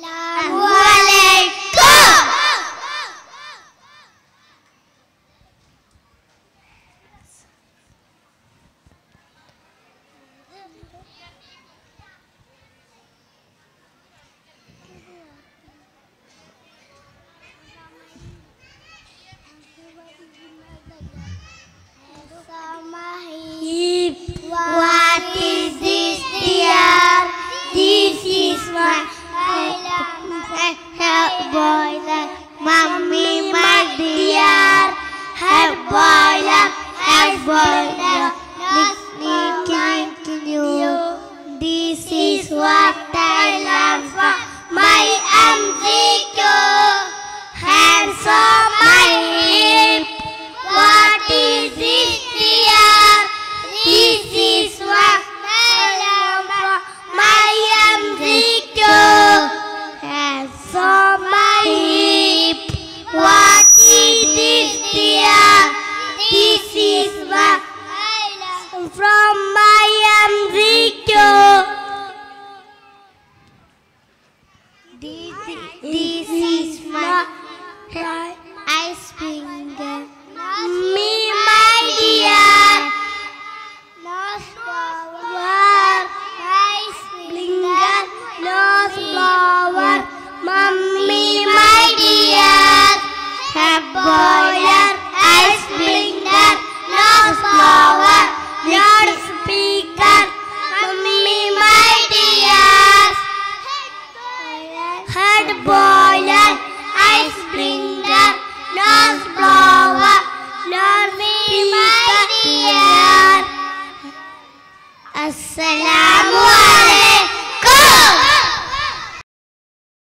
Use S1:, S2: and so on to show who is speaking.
S1: Assalamualaikum. What is this, dear? This is my help boiler, mommy, my dear. Help boiler, listening to you. This is what I love for my MZQ. Hands on my hip. What is this, dear? This is what I love for my MZQ. Hands on my hip. What is this, dear? This is what I love from my MZQ. This is my ice finger. Me, my dear. Nose flower, ice finger, nose flower, mommy, my dear. Have boiler, ice finger, nose flower, loudspeaker, mommy, my dear. Head boiler, ice finger, nose flower, loudspeaker, my dear. Assalamualaikum.